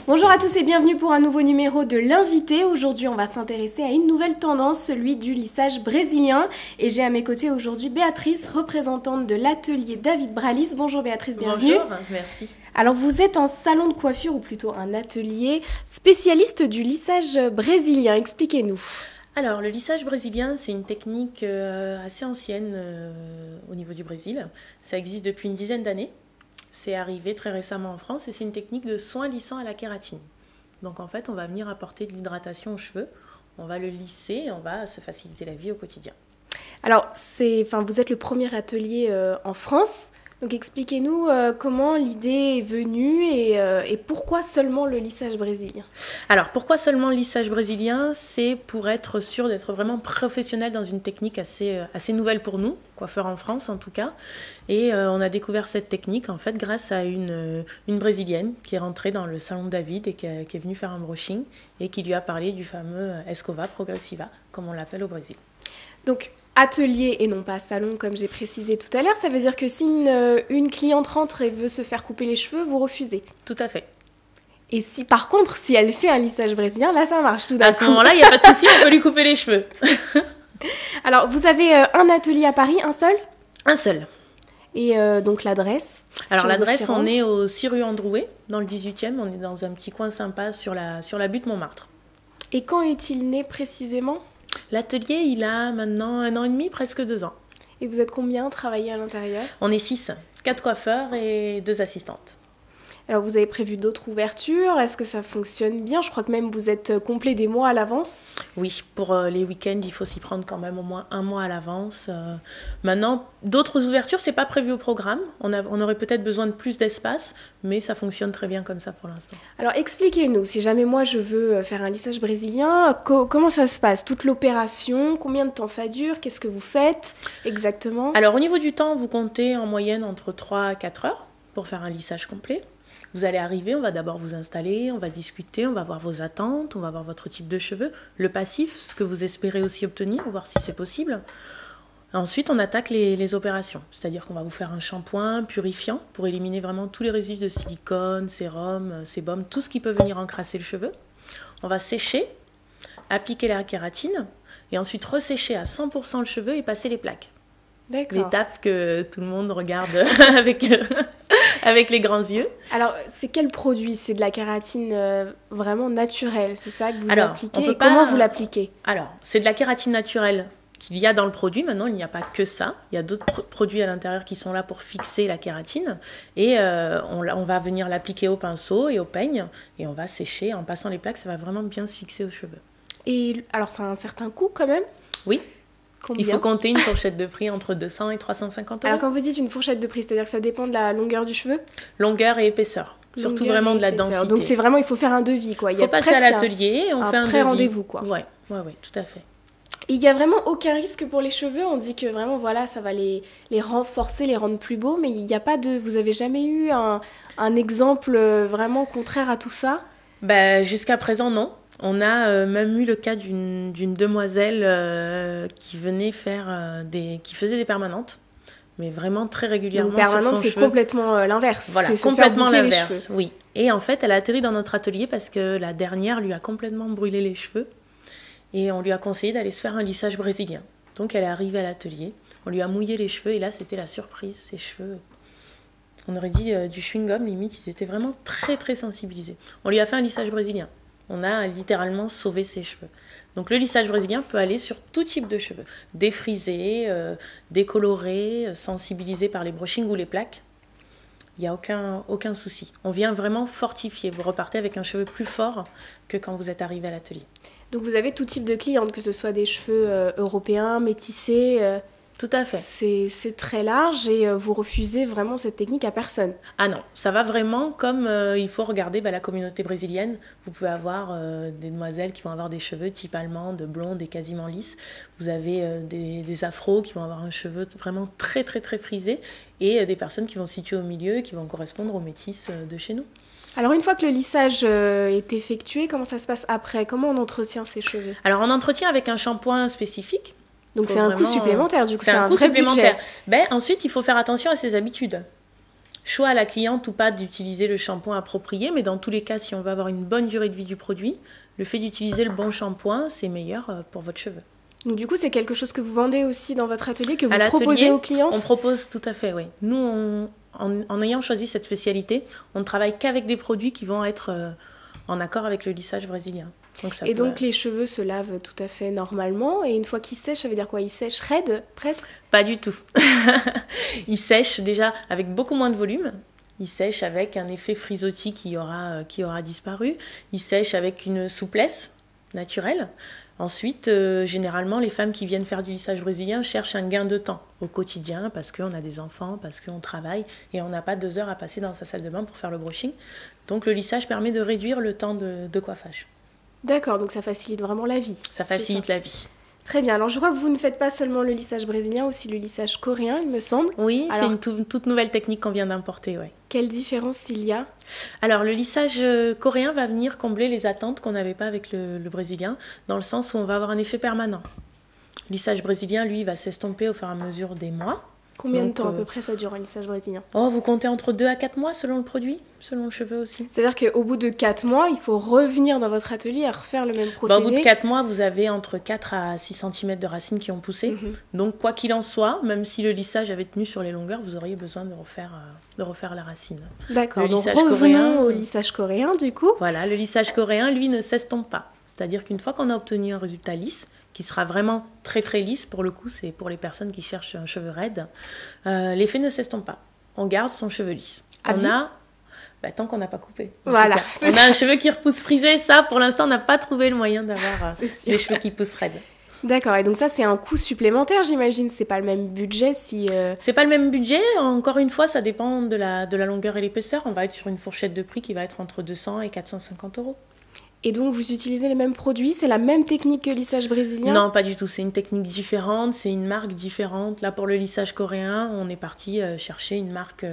Bonjour à tous et bienvenue pour un nouveau numéro de l'invité. Aujourd'hui, on va s'intéresser à une nouvelle tendance, celui du lissage brésilien. Et j'ai à mes côtés aujourd'hui Béatrice, représentante de l'atelier David Bralis. Bonjour Béatrice, bienvenue. Bonjour, merci. Alors vous êtes un salon de coiffure ou plutôt un atelier spécialiste du lissage brésilien. Expliquez-nous. Alors, le lissage brésilien, c'est une technique assez ancienne au niveau du Brésil. Ça existe depuis une dizaine d'années. C'est arrivé très récemment en France et c'est une technique de soin lissant à la kératine. Donc en fait, on va venir apporter de l'hydratation aux cheveux, on va le lisser et on va se faciliter la vie au quotidien. Alors, vous êtes le premier atelier en France. Donc expliquez-nous comment l'idée est venue et pourquoi seulement le lissage brésilien. Alors pourquoi seulement le lissage brésilien? C'est pour être sûr d'être vraiment professionnel dans une technique assez nouvelle pour nous, coiffeurs en France en tout cas. Et on a découvert cette technique en fait grâce à une brésilienne qui est rentrée dans le salon de David et qui est venue faire un brushing et qui lui a parlé du fameux Escova Progressiva, comme on l'appelle au Brésil. Donc, atelier et non pas salon, comme j'ai précisé tout à l'heure, ça veut dire que si une cliente rentre et veut se faire couper les cheveux, vous refusez? Tout à fait. Et si par contre, si elle fait un lissage brésilien, là ça marche tout d'un coup. À ce moment-là, il n'y a pas de souci, on peut lui couper les cheveux. Alors, vous avez un atelier à Paris, un seul? Un seul. Et donc l'adresse? Alors l'adresse, on est au 6 rue Androuet, dans le 18e, on est dans un petit coin sympa sur la butte Montmartre. Et quand est-il né précisément? L'atelier, il a maintenant 1 an et demi, presque 2 ans. Et vous êtes combien travaillés à l'intérieur? On est 6, 4 coiffeurs et 2 assistantes. Alors vous avez prévu d'autres ouvertures? Est-ce que ça fonctionne bien? Je crois que même vous êtes complet des mois à l'avance. Oui, pour les week-ends, il faut s'y prendre quand même au moins 1 mois à l'avance. Maintenant, d'autres ouvertures, c'est pas prévu au programme. On aurait peut-être besoin de plus d'espace, mais ça fonctionne très bien comme ça pour l'instant. Alors expliquez-nous, si jamais moi je veux faire un lissage brésilien, comment ça se passe? Toute l'opération, combien de temps ça dure? Qu'est-ce que vous faites exactement? Alors au niveau du temps, vous comptez en moyenne entre 3 à 4 heures pour faire un lissage complet. Vous allez arriver, on va d'abord vous installer, on va discuter, on va voir vos attentes, on va voir votre type de cheveux, le passif, ce que vous espérez aussi obtenir, voir si c'est possible. Ensuite, on attaque les opérations, c'est-à-dire qu'on va vous faire un shampoing purifiant pour éliminer vraiment tous les résidus de silicone, sérum, sébum, tout ce qui peut venir encrasser le cheveu. On va sécher, appliquer la kératine et ensuite ressécher à 100% le cheveu et passer les plaques. D'accord. L'étape que tout le monde regarde avec les grands yeux. Alors, c'est quel produit? C'est de la kératine vraiment naturelle, c'est ça que vous appliquez? Et comment vous l'appliquez? Alors, c'est de la kératine naturelle qu'il y a dans le produit. Maintenant, il n'y a pas que ça. Il y a d'autres produits à l'intérieur qui sont là pour fixer la kératine. Et on va venir l'appliquer au pinceau et au peigne. Et on va sécher. En passant les plaques, ça va vraiment bien se fixer aux cheveux. Et alors, ça a un certain coût quand même? Oui. Combien? Il faut compter une fourchette de prix entre 200 et 350 €. Alors quand vous dites une fourchette de prix, c'est-à-dire que ça dépend de la longueur du cheveu? Longueur et épaisseur. Surtout vraiment de la densité. Donc c'est vraiment, il faut faire un devis, quoi. Il faut passer à l'atelier et on fait un devis. Rendez-vous, quoi. Ouais, tout à fait. Et il n'y a vraiment aucun risque pour les cheveux? On dit que vraiment, voilà, ça va les renforcer, les rendre plus beaux, mais il n'y a pas de... Vous avez jamais eu un exemple vraiment contraire à tout ça? Jusqu'à présent, non. On a même eu le cas d'une demoiselle qui venait qui faisait des permanentes, mais vraiment très régulièrement. Donc permanente, c'est complètement l'inverse. Voilà, complètement l'inverse, oui. Et en fait, elle a atterri dans notre atelier parce que la dernière lui a complètement brûlé les cheveux et on lui a conseillé d'aller se faire un lissage brésilien. Donc elle est arrivée à l'atelier, on lui a mouillé les cheveux et là, c'était la surprise, ses cheveux. On aurait dit du chewing-gum, limite, ils étaient vraiment très très sensibilisés. On lui a fait un lissage brésilien. On a littéralement sauvé ses cheveux. Donc le lissage brésilien peut aller sur tout type de cheveux. Défrisés, décolorés, sensibilisés par les brushings ou les plaques. Il n'y a aucun souci. On vient vraiment fortifier. Vous repartez avec un cheveu plus fort que quand vous êtes arrivé à l'atelier. Donc vous avez tout type de clientes, que ce soit des cheveux européens, métissés... Tout à fait. C'est très large et vous refusez vraiment cette technique à personne. Ah non, ça va vraiment comme il faut regarder la communauté brésilienne. Vous pouvez avoir des demoiselles qui vont avoir des cheveux type allemande, blonde et quasiment lisses. Vous avez des afros qui vont avoir un cheveu vraiment très très très frisé et des personnes qui vont se situer au milieu et qui vont correspondre aux métisses de chez nous. Alors une fois que le lissage est effectué, comment ça se passe après? Comment on entretient ses cheveux? Alors on entretient avec un shampoing spécifique. Donc c'est un coût supplémentaire, du coup, c'est un coût vrai supplémentaire. budget. Ensuite, il faut faire attention à ses habitudes. Choix à la cliente ou pas d'utiliser le shampoing approprié, mais dans tous les cas, si on veut avoir une bonne durée de vie du produit, le fait d'utiliser le bon shampoing, c'est meilleur pour votre cheveu. Donc du coup, c'est quelque chose que vous vendez aussi dans votre atelier, que vous proposez aux clientes? On propose, tout à fait, oui. Nous, en ayant choisi cette spécialité, on ne travaille qu'avec des produits qui vont être en accord avec le lissage brésilien. Donc les cheveux se lavent tout à fait normalement, et une fois qu'ils sèchent, ça veut dire quoi? Ils sèchent raides, presque? Pas du tout. Ils sèchent déjà avec beaucoup moins de volume. Ils sèchent avec un effet frisottis qui aura disparu. Ils sèchent avec une souplesse naturelle. Ensuite, généralement, les femmes qui viennent faire du lissage brésilien cherchent un gain de temps au quotidien parce qu'on a des enfants, parce qu'on travaille et on n'a pas 2 heures à passer dans sa salle de bain pour faire le brushing. Donc le lissage permet de réduire le temps de coiffage. D'accord, donc ça facilite vraiment la vie. Ça facilite la vie. Très bien, alors je vois que vous ne faites pas seulement le lissage brésilien, aussi le lissage coréen, il me semble. Oui, c'est une toute nouvelle technique qu'on vient d'importer, ouais. Quelle différence il y a? Alors le lissage coréen va venir combler les attentes qu'on n'avait pas avec le brésilien, dans le sens où on va avoir un effet permanent. Le lissage brésilien, lui, va s'estomper au fur et à mesure des mois. Combien de temps à peu près ça dure un lissage brésilien? Vous comptez entre 2 à 4 mois selon le produit, selon le cheveu aussi. C'est-à-dire qu'au bout de 4 mois, il faut revenir dans votre atelier à refaire le même procédé? Au bout de 4 mois, vous avez entre 4 à 6 cm de racines qui ont poussé. Donc quoi qu'il en soit, même si le lissage avait tenu sur les longueurs, vous auriez besoin de refaire la racine. D'accord, donc revenons au lissage coréen du coup. Voilà, le lissage coréen, lui, ne s'estompe pas. C'est-à-dire qu'une fois qu'on a obtenu un résultat lisse, qui sera vraiment très très lisse, pour le coup, c'est pour les personnes qui cherchent un cheveu raide, l'effet ne s'estompe pas. On garde son cheveu lisse. Tant qu'on n'a pas coupé. Voilà. On a un cheveu qui repousse frisé, ça, pour l'instant, on n'a pas trouvé le moyen d'avoir des cheveux qui poussent raides. D'accord, et donc ça, c'est un coût supplémentaire, j'imagine. C'est pas le même budget si... C'est pas le même budget. Encore une fois, ça dépend de la longueur et l'épaisseur. On va être sur une fourchette de prix qui va être entre 200 et 450 €. Et donc, vous utilisez les mêmes produits? C'est la même technique que le lissage brésilien? Non, pas du tout. C'est une technique différente, c'est une marque différente. Là, pour le lissage coréen, on est parti chercher une marque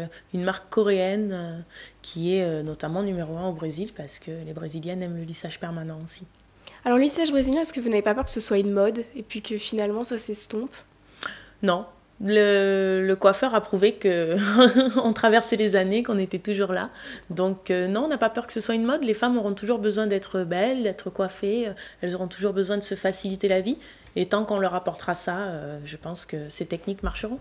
coréenne qui est notamment numéro 1 au Brésil parce que les Brésiliennes aiment le lissage permanent aussi. Alors, le lissage brésilien, est-ce que vous n'avez pas peur que ce soit une mode et puis que finalement, ça s'estompe? Non. Le coiffeur a prouvé qu'on traversait les années, qu'on était toujours là. Donc non, on n'a pas peur que ce soit une mode. Les femmes auront toujours besoin d'être belles, d'être coiffées. Elles auront toujours besoin de se faciliter la vie. Et tant qu'on leur apportera ça, je pense que ces techniques marcheront.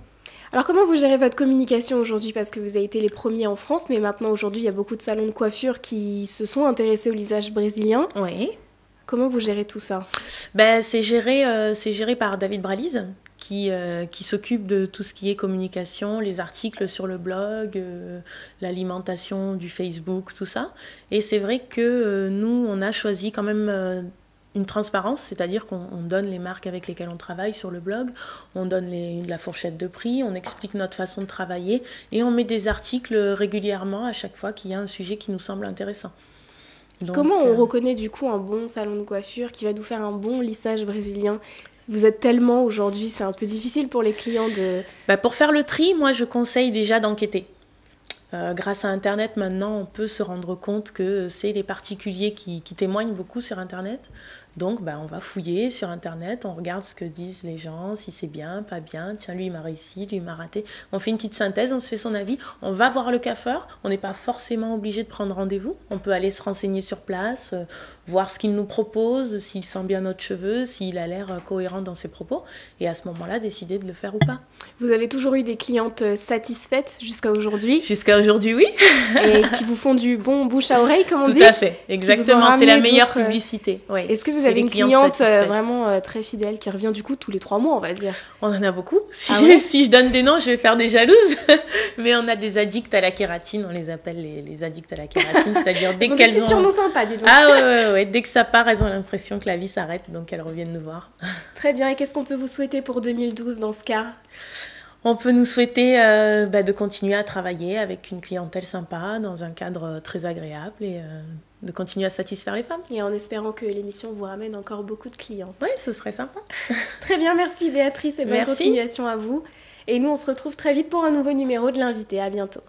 Alors comment vous gérez votre communication aujourd'hui? Parce que vous avez été les premiers en France, mais maintenant aujourd'hui, il y a beaucoup de salons de coiffure qui se sont intéressés au lissage brésilien. Oui. Comment vous gérez tout ça? C'est géré par David Bralise, qui s'occupe de tout ce qui est communication, les articles sur le blog, l'alimentation du Facebook, tout ça. Et c'est vrai que nous, on a choisi quand même une transparence, c'est-à-dire qu'on donne les marques avec lesquelles on travaille sur le blog, on donne la fourchette de prix, on explique notre façon de travailler et on met des articles régulièrement à chaque fois qu'il y a un sujet qui nous semble intéressant. Donc, comment on reconnaît du coup un bon salon de coiffure qui va nous faire un bon lissage brésilien? Vous êtes tellement aujourd'hui, c'est un peu difficile pour les clients de... Pour faire le tri, moi je conseille déjà d'enquêter. Grâce à Internet, maintenant, on peut se rendre compte que c'est les particuliers qui témoignent beaucoup sur Internet. Donc, on va fouiller sur Internet, on regarde ce que disent les gens, si c'est bien, pas bien. Tiens, lui, il m'a réussi, lui, il m'a raté. On fait une petite synthèse, on se fait son avis. On va voir le coiffeur. On n'est pas forcément obligé de prendre rendez-vous. On peut aller se renseigner sur place, voir ce qu'il nous propose, s'il sent bien notre cheveu, s'il a l'air cohérent dans ses propos. Et à ce moment-là, décider de le faire ou pas. Vous avez toujours eu des clientes satisfaites jusqu'à aujourd'hui? Jusqu'à aujourd'hui, oui. Et qui vous font du bon bouche à oreille, comme on dit? Tout à fait, exactement. C'est la meilleure publicité. Ouais. Est-ce que vous avez une cliente vraiment très fidèle qui revient du coup tous les 3 mois, on va dire? On en a beaucoup. Si je donne des noms, je vais faire des jalouses. Mais on a des addicts à la kératine, on les appelle les addicts à la kératine, c'est-à-dire dès qu'elles ont... surnom sympa, dis donc. Ah ouais, dès que ça part, elles ont l'impression que la vie s'arrête, donc elles reviennent nous voir. Très bien, et qu'est-ce qu'on peut vous souhaiter pour 2012 dans ce cas? On peut nous souhaiter de continuer à travailler avec une clientèle sympa, dans un cadre très agréable et de continuer à satisfaire les femmes. Et en espérant que l'émission vous ramène encore beaucoup de clients. Oui, ce serait sympa. Très bien, merci Béatrice et bonne continuation à vous. Et nous, on se retrouve très vite pour un nouveau numéro de l'invité. À bientôt.